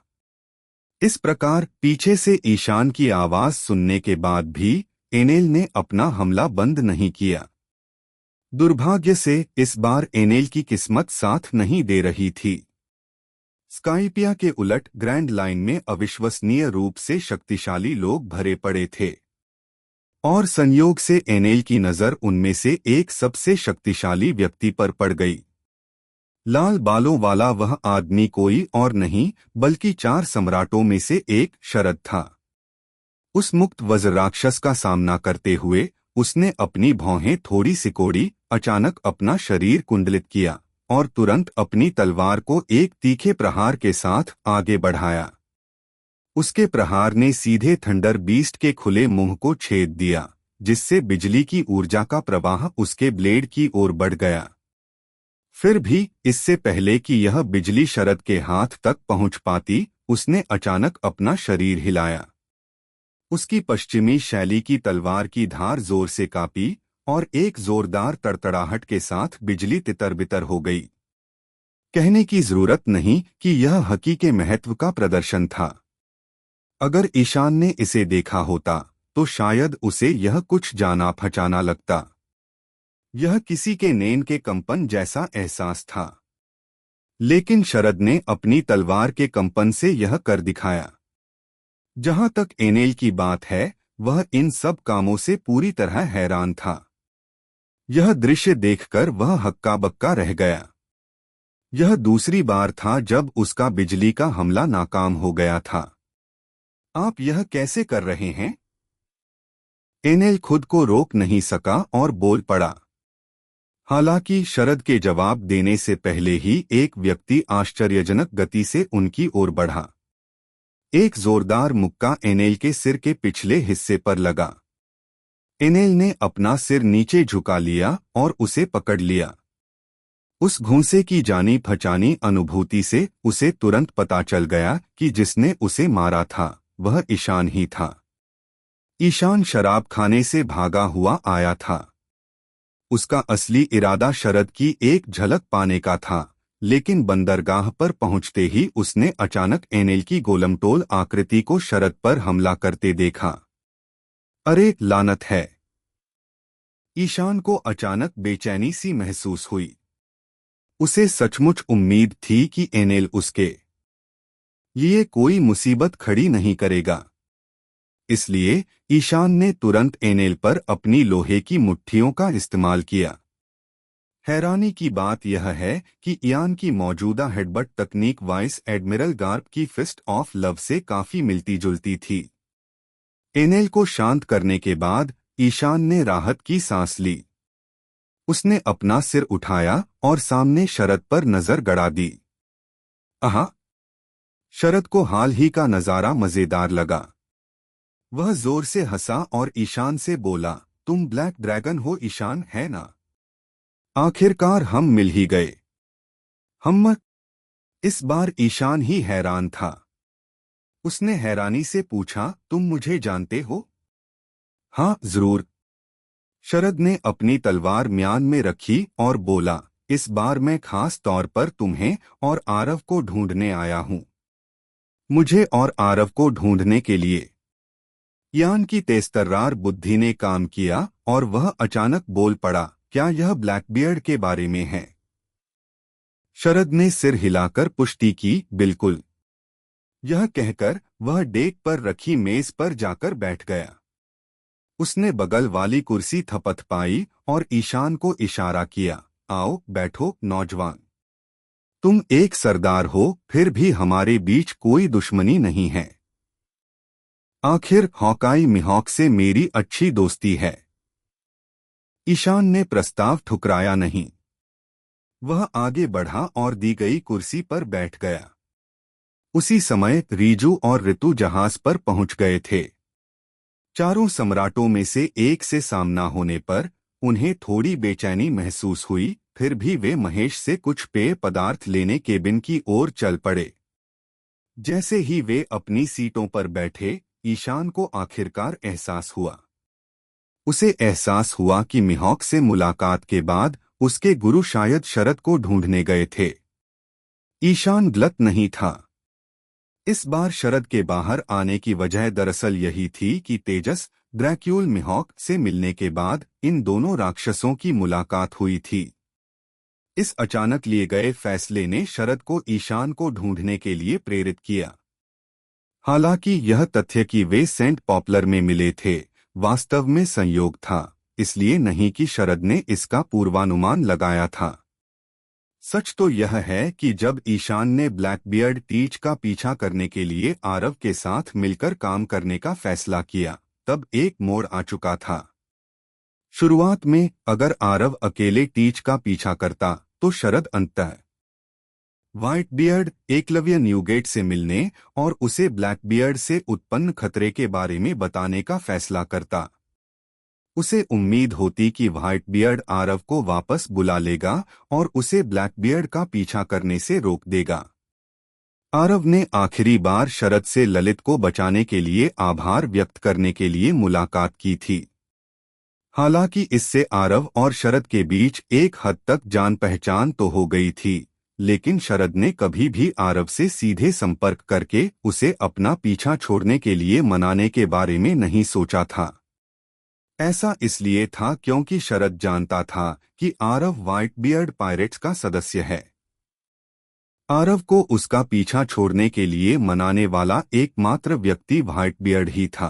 इस प्रकार पीछे से ईशान की आवाज सुनने के बाद भी एनेल ने अपना हमला बंद नहीं किया। दुर्भाग्य से इस बार एनेल की किस्मत साथ नहीं दे रही थी। स्काइपिया के उलट ग्रैंड लाइन में अविश्वसनीय रूप से शक्तिशाली लोग भरे पड़े थे और संयोग से एनेल की नजर उनमें से एक सबसे शक्तिशाली व्यक्ति पर पड़ गई। लाल बालों वाला वह आदमी कोई और नहीं बल्कि 4 सम्राटों में से एक शरद था। उस मुक्त वज्र राक्षस का सामना करते हुए उसने अपनी भौहें थोड़ी सिकोड़ी, अचानक अपना शरीर कुंडलित किया और तुरंत अपनी तलवार को एक तीखे प्रहार के साथ आगे बढ़ाया। उसके प्रहार ने सीधे थंडर बीस्ट के खुले मुंह को छेद दिया, जिससे बिजली की ऊर्जा का प्रवाह उसके ब्लेड की ओर बढ़ गया। फिर भी इससे पहले कि यह बिजली शरद के हाथ तक पहुंच पाती, उसने अचानक अपना शरीर हिलाया। उसकी पश्चिमी शैली की तलवार की धार जोर से कांपी और एक जोरदार तड़तड़ाहट के साथ बिजली तितर-बितर हो गई। कहने की जरूरत नहीं कि यह हकी के महत्व का प्रदर्शन था। अगर ईशान ने इसे देखा होता तो शायद उसे यह कुछ जाना पहचाना लगता। यह किसी के नेन के कंपन जैसा एहसास था, लेकिन शरद ने अपनी तलवार के कंपन से यह कर दिखाया। जहां तक एनेल की बात है, वह इन सब कामों से पूरी तरह हैरान था। यह दृश्य देखकर वह हक्का बक्का रह गया। यह दूसरी बार था जब उसका बिजली का हमला नाकाम हो गया था। आप यह कैसे कर रहे हैं? एनेल खुद को रोक नहीं सका और बोल पड़ा। हालांकि शरद के जवाब देने से पहले ही एक व्यक्ति आश्चर्यजनक गति से उनकी ओर बढ़ा। एक जोरदार मुक्का एनेल के सिर के पिछले हिस्से पर लगा। एनेल ने अपना सिर नीचे झुका लिया और उसे पकड़ लिया। उस घूंसे की जानी पहचानी अनुभूति से उसे तुरंत पता चल गया कि जिसने उसे मारा था वह ईशान ही था। ईशान शराब खाने से भागा हुआ आया था। उसका असली इरादा शरद की एक झलक पाने का था, लेकिन बंदरगाह पर पहुंचते ही उसने अचानक एनेल की गोलमटोल आकृति को शरद पर हमला करते देखा। अरे लानत है! ईशान को अचानक बेचैनी सी महसूस हुई। उसे सचमुच उम्मीद थी कि एनेल उसके लिए कोई मुसीबत खड़ी नहीं करेगा। इसलिए ईशान ने तुरंत एनेल पर अपनी लोहे की मुट्ठियों का इस्तेमाल किया। हैरानी की बात यह है कि इयान की मौजूदा हेडबट तकनीक वाइस एडमिरल गार्प की फिस्ट ऑफ लव से काफी मिलती जुलती थी। एनेल को शांत करने के बाद ईशान ने राहत की सांस ली। उसने अपना सिर उठाया और सामने शरद पर नजर गड़ा दी। आहा! शरद को हाल ही का नजारा मजेदार लगा। वह जोर से हंसा और ईशान से बोला, तुम ब्लैक ड्रैगन हो ईशान, है ना? आखिरकार हम मिल ही गए। हम? इस बार ईशान ही हैरान था। उसने हैरानी से पूछा, तुम मुझे जानते हो? हाँ जरूर। शरद ने अपनी तलवार म्यान में रखी और बोला, इस बार मैं खास तौर पर तुम्हें और आरव को ढूंढने आया हूं। मुझे और आरव को ढूंढने के लिए। इयान की तेजतर्रार बुद्धि ने काम किया और वह अचानक बोल पड़ा, क्या यह ब्लैकबियर्ड के बारे में है? शरद ने सिर हिलाकर पुष्टि की, बिल्कुल। यह कहकर वह डेक पर रखी मेज पर जाकर बैठ गया। उसने बगल वाली कुर्सी थपथपाई और ईशान को इशारा किया, आओ बैठो नौजवान। तुम एक सरदार हो, फिर भी हमारे बीच कोई दुश्मनी नहीं है। आखिर हॉकाई मिहॉक से मेरी अच्छी दोस्ती है। ईशान ने प्रस्ताव ठुकराया नहीं। वह आगे बढ़ा और दी गई कुर्सी पर बैठ गया। उसी समय रीजू और ऋतु जहाज पर पहुंच गए थे। चारों सम्राटों में से एक से सामना होने पर उन्हें थोड़ी बेचैनी महसूस हुई, फिर भी वे महेश से कुछ पेय पदार्थ लेने केबिन की ओर चल पड़े। जैसे ही वे अपनी सीटों पर बैठे, ईशान को आखिरकार एहसास हुआ। उसे एहसास हुआ कि मिहॉक से मुलाकात के बाद उसके गुरु शायद शरद को ढूंढने गए थे। ईशान गलत नहीं था। इस बार शरद के बाहर आने की वजह दरअसल यही थी कि तेजस ड्रैक्यूल मिहॉक से मिलने के बाद इन दोनों राक्षसों की मुलाकात हुई थी। इस अचानक लिए गए फैसले ने शरद को ईशान को ढूंढने के लिए प्रेरित किया। हालांकि यह तथ्य कि वे सेंट पॉपुलर में मिले थे वास्तव में संयोग था, इसलिए नहीं कि शरद ने इसका पूर्वानुमान लगाया था। सच तो यह है कि जब ईशान ने ब्लैकबियर्ड टीच का पीछा करने के लिए आरव के साथ मिलकर काम करने का फैसला किया, तब एक मोड़ आ चुका था। शुरुआत में अगर आरव अकेले टीच का पीछा करता तो शरद अंततः व्हाइटबियर्ड एकलव्य न्यूगेट से मिलने और उसे ब्लैकबियर्ड से उत्पन्न खतरे के बारे में बताने का फैसला करता। उसे उम्मीद होती कि व्हाइटबियर्ड आरव को वापस बुला लेगा और उसे ब्लैकबियर्ड का पीछा करने से रोक देगा। आरव ने आखिरी बार शरद से ललित को बचाने के लिए आभार व्यक्त करने के लिए मुलाकात की थी। हालांकि इससे आरव और शरद के बीच एक हद तक जान पहचान तो हो गई थी, लेकिन शरद ने कभी भी आरव से सीधे संपर्क करके उसे अपना पीछा छोड़ने के लिए मनाने के बारे में नहीं सोचा था। ऐसा इसलिए था क्योंकि शरद जानता था कि आरव व्हाइटबियर्ड पायरेट्स का सदस्य है। आरव को उसका पीछा छोड़ने के लिए मनाने वाला एकमात्र व्यक्ति व्हाइटबियर्ड ही था।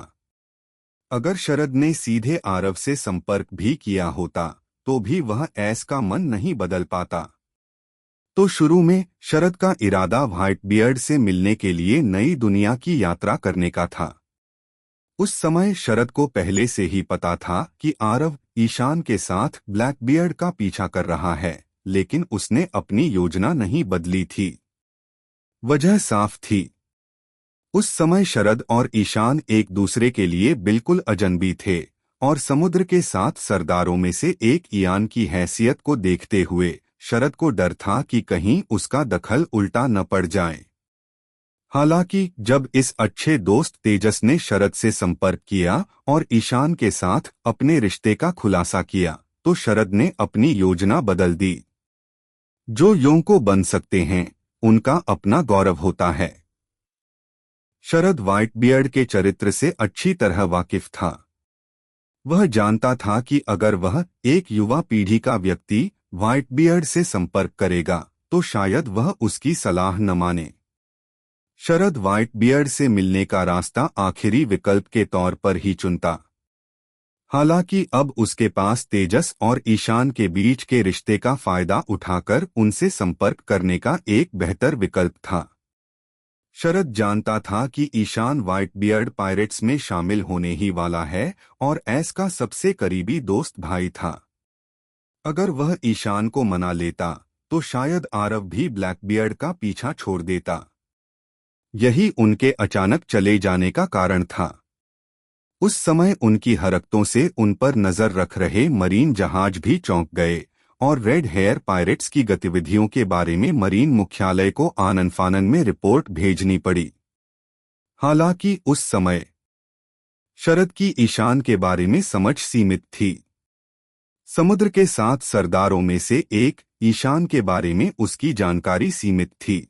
अगर शरद ने सीधे आरव से संपर्क भी किया होता तो भी वह ऐस का मन नहीं बदल पाता। तो शुरू में शरद का इरादा व्हाइटबियर्ड से मिलने के लिए नई दुनिया की यात्रा करने का था। उस समय शरद को पहले से ही पता था कि आरव ईशान के साथ ब्लैकबियर्ड का पीछा कर रहा है, लेकिन उसने अपनी योजना नहीं बदली थी। वजह साफ थी। उस समय शरद और ईशान एक दूसरे के लिए बिल्कुल अजनबी थे और समुद्र के 7 सरदारों में से एक इयान की हैसियत को देखते हुए शरद को डर था कि कहीं उसका दखल उल्टा न पड़ जाए। हालांकि जब इस अच्छे दोस्त तेजस ने शरद से संपर्क किया और ईशान के साथ अपने रिश्ते का खुलासा किया, तो शरद ने अपनी योजना बदल दी। जो यों को बन सकते हैं, उनका अपना गौरव होता है। शरद व्हाइटबियर्ड के चरित्र से अच्छी तरह वाकिफ था। वह जानता था कि अगर वह एक युवा पीढ़ी का व्यक्ति व्हाइटबियर्ड से संपर्क करेगा तो शायद वह उसकी सलाह न माने। शरद व्हाइटबियर्ड से मिलने का रास्ता आखिरी विकल्प के तौर पर ही चुनता। हालांकि अब उसके पास तेजस और ईशान के बीच के रिश्ते का फायदा उठाकर उनसे संपर्क करने का एक बेहतर विकल्प था। शरद जानता था कि ईशान व्हाइटबियर्ड पायरेट्स में शामिल होने ही वाला है और ऐस का सबसे करीबी दोस्त भाई था। अगर वह ईशान को मना लेता तो शायद आरव भी ब्लैकबियर्ड का पीछा छोड़ देता। यही उनके अचानक चले जाने का कारण था। उस समय उनकी हरकतों से उन पर नजर रख रहे मरीन जहाज भी चौंक गए और रेड हेयर पायरेट्स की गतिविधियों के बारे में मरीन मुख्यालय को आनन फानन में रिपोर्ट भेजनी पड़ी। हालांकि उस समय शरद की ईशान के बारे में समझ सीमित थी। समुद्र के 7 सरदारों में से एक ईशान के बारे में उसकी जानकारी सीमित थी।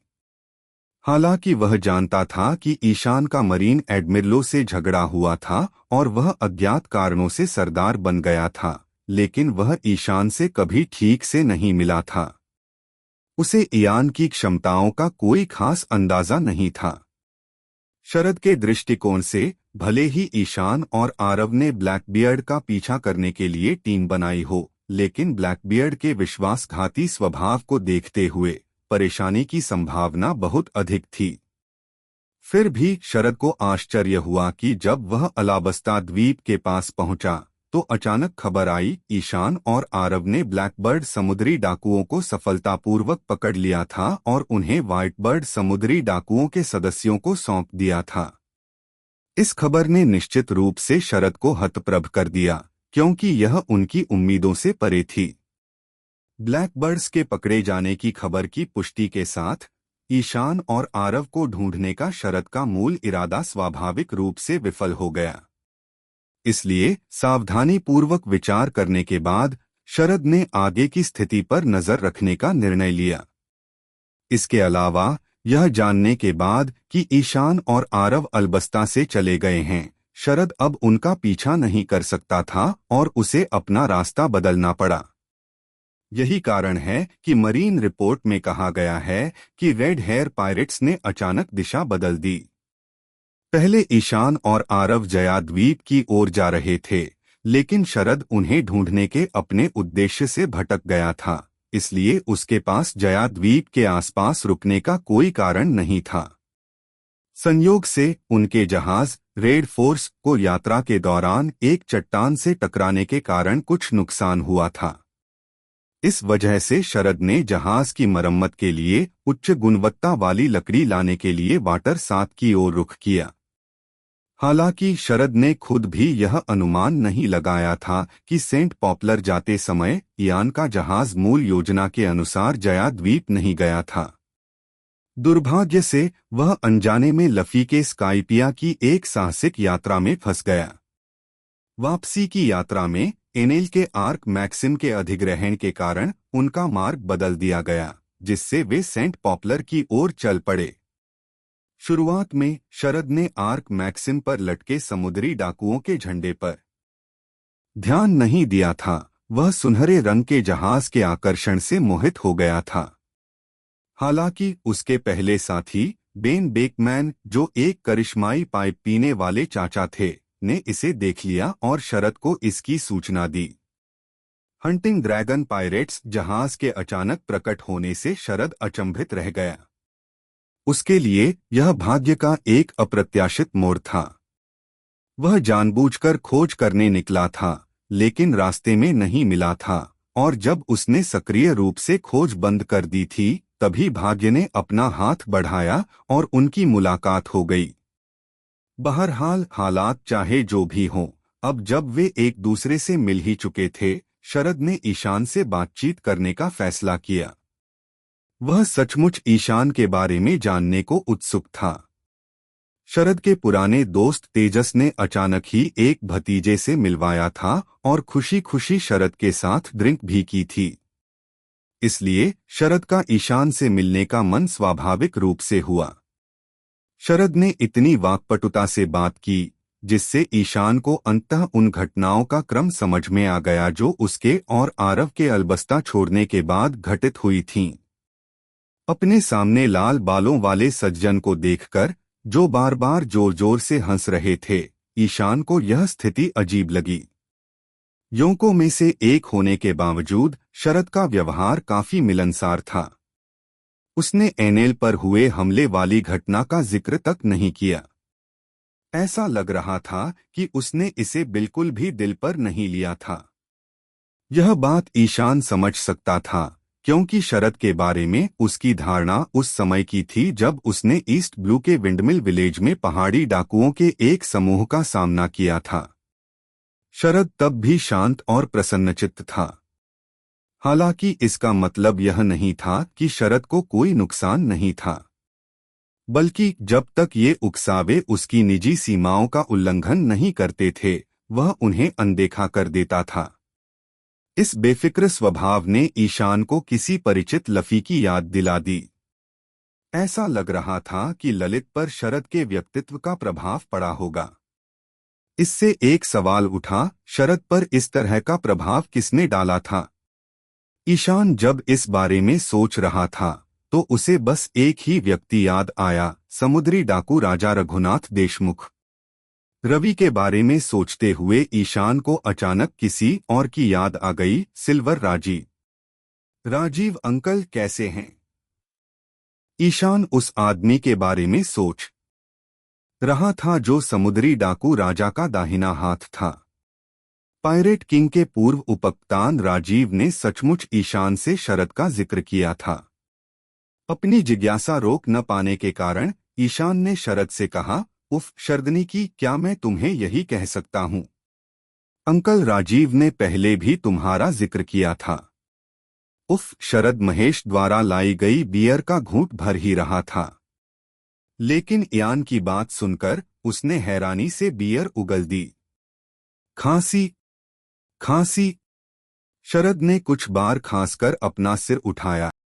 हालांकि वह जानता था कि ईशान का मरीन एडमिरलों से झगड़ा हुआ था और वह अज्ञात कारणों से सरदार बन गया था, लेकिन वह ईशान से कभी ठीक से नहीं मिला था। उसे इयान की क्षमताओं का कोई खास अंदाजा नहीं था। शरद के दृष्टिकोण से भले ही ईशान और आरव ने ब्लैकबियर्ड का पीछा करने के लिए टीम बनाई हो, लेकिन ब्लैकबियर्ड के विश्वासघाती स्वभाव को देखते हुए परेशानी की संभावना बहुत अधिक थी। फिर भी शरद को आश्चर्य हुआ कि जब वह अलाबस्ता द्वीप के पास पहुंचा तो अचानक खबर आई ईशान और आरव ने ब्लैकबर्ड समुद्री डाकुओं को सफलतापूर्वक पकड़ लिया था और उन्हें व्हाइटबर्ड समुद्री डाकुओं के सदस्यों को सौंप दिया था। इस खबर ने निश्चित रूप से शरद को हतप्रभ कर दिया, क्योंकि यह उनकी उम्मीदों से परे थी। ब्लैकबर्ड्स के पकड़े जाने की खबर की पुष्टि के साथ ईशान और आरव को ढूंढने का शरद का मूल इरादा स्वाभाविक रूप से विफल हो गया। इसलिए सावधानीपूर्वक विचार करने के बाद शरद ने आगे की स्थिति पर नजर रखने का निर्णय लिया। इसके अलावा यह जानने के बाद कि ईशान और आरव अलबस्ता से चले गए हैं, शरद अब उनका पीछा नहीं कर सकता था और उसे अपना रास्ता बदलना पड़ा। यही कारण है कि मरीन रिपोर्ट में कहा गया है कि रेड हेयर पायरेट्स ने अचानक दिशा बदल दी। पहले ईशान और आरव जया द्वीप की ओर जा रहे थे, लेकिन शरद उन्हें ढूंढने के अपने उद्देश्य से भटक गया था, इसलिए उसके पास जया द्वीप के आसपास रुकने का कोई कारण नहीं था। संयोग से उनके जहाज रेड फोर्स को यात्रा के दौरान एक चट्टान से टकराने के कारण कुछ नुकसान हुआ था। इस वजह से शरद ने जहाज की मरम्मत के लिए उच्च गुणवत्ता वाली लकड़ी लाने के लिए वाटर 7 की ओर रुख किया। हालांकि शरद ने खुद भी यह अनुमान नहीं लगाया था कि सेंट पॉपुलर जाते समय इयान का जहाज मूल योजना के अनुसार जया द्वीप नहीं गया था। दुर्भाग्य से वह अनजाने में लफी के स्काइपिया की एक साहसिक यात्रा में फंस गया। वापसी की यात्रा में एनेल के आर्क मैक्सिम के अधिग्रहण के कारण उनका मार्ग बदल दिया गया, जिससे वे सेंट पॉपुलर की ओर चल पड़े। शुरुआत में शरद ने आर्क मैक्सिम पर लटके समुद्री डाकुओं के झंडे पर ध्यान नहीं दिया था। वह सुनहरे रंग के जहाज के आकर्षण से मोहित हो गया था। हालांकि उसके पहले साथी बेन बेकमैन, जो एक करिश्माई पाइप पीने वाले चाचा थे, ने इसे देख लिया और शरद को इसकी सूचना दी। हंटिंग ड्रैगन पायरेट्स जहाज के अचानक प्रकट होने से शरद अचंभित रह गया। उसके लिए यह भाग्य का एक अप्रत्याशित मोड़ था। वह जानबूझकर खोज करने निकला था, लेकिन रास्ते में नहीं मिला था, और जब उसने सक्रिय रूप से खोज बंद कर दी थी, तभी भाग्य ने अपना हाथ बढ़ाया और उनकी मुलाकात हो गई। बहरहाल हालात चाहे जो भी हों, अब जब वे एक दूसरे से मिल ही चुके थे, शरद ने ईशान से बातचीत करने का फैसला किया। वह सचमुच ईशान के बारे में जानने को उत्सुक था। शरद के पुराने दोस्त तेजस ने अचानक ही एक भतीजे से मिलवाया था और खुशी खुशी शरद के साथ ड्रिंक भी की थी। इसलिए शरद का ईशान से मिलने का मन स्वाभाविक रूप से हुआ। शरद ने इतनी वाक्पटुता से बात की, जिससे ईशान को अंततः उन घटनाओं का क्रम समझ में आ गया जो उसके और आरव के अलबस्ता छोड़ने के बाद घटित हुई थीं। अपने सामने लाल बालों वाले सज्जन को देखकर, जो बार बार जोर जोर से हंस रहे थे, ईशान को यह स्थिति अजीब लगी। योंकों में से एक होने के बावजूद शरद का व्यवहार काफी मिलनसार था। उसने एनेल पर हुए हमले वाली घटना का जिक्र तक नहीं किया। ऐसा लग रहा था कि उसने इसे बिल्कुल भी दिल पर नहीं लिया था। यह बात ईशान समझ सकता था, क्योंकि शरद के बारे में उसकी धारणा उस समय की थी जब उसने ईस्ट ब्लू के विंडमिल विलेज में पहाड़ी डाकुओं के एक समूह का सामना किया था। शरद तब भी शांत और प्रसन्नचित्त था। हालांकि इसका मतलब यह नहीं था कि शरद को कोई नुकसान नहीं था, बल्कि जब तक ये उकसावे उसकी निजी सीमाओं का उल्लंघन नहीं करते थे, वह उन्हें अनदेखा कर देता था। इस बेफिक्र स्वभाव ने ईशान को किसी परिचित लफी की याद दिला दी। ऐसा लग रहा था कि ललित पर शरद के व्यक्तित्व का प्रभाव पड़ा होगा। इससे एक सवाल उठा, शरद पर इस तरह का प्रभाव किसने डाला था? ईशान जब इस बारे में सोच रहा था, तो उसे बस एक ही व्यक्ति याद आया, समुद्री डाकू राजा रघुनाथ देशमुख। रवि के बारे में सोचते हुए ईशान को अचानक किसी और की याद आ गई, सिल्वर राजीव। राजीव अंकल कैसे हैं? ईशान उस आदमी के बारे में सोच रहा था जो समुद्री डाकू राजा का दाहिना हाथ था। पायरेट किंग के पूर्व उपकप्तान राजीव ने सचमुच ईशान से शरद का जिक्र किया था। अपनी जिज्ञासा रोक न पाने के कारण ईशान ने शरद से कहा, उफ शरदनी की, क्या मैं तुम्हें यही कह सकता हूँ? अंकल, राजीव ने पहले भी तुम्हारा जिक्र किया था। उफ शरद महेश द्वारा लाई गई बियर का घूंट भर ही रहा था, लेकिन इयान की बात सुनकर उसने हैरानी से बियर उगल दी। खांसी खांसी। शरद ने कुछ बार खांसकर अपना सिर उठाया।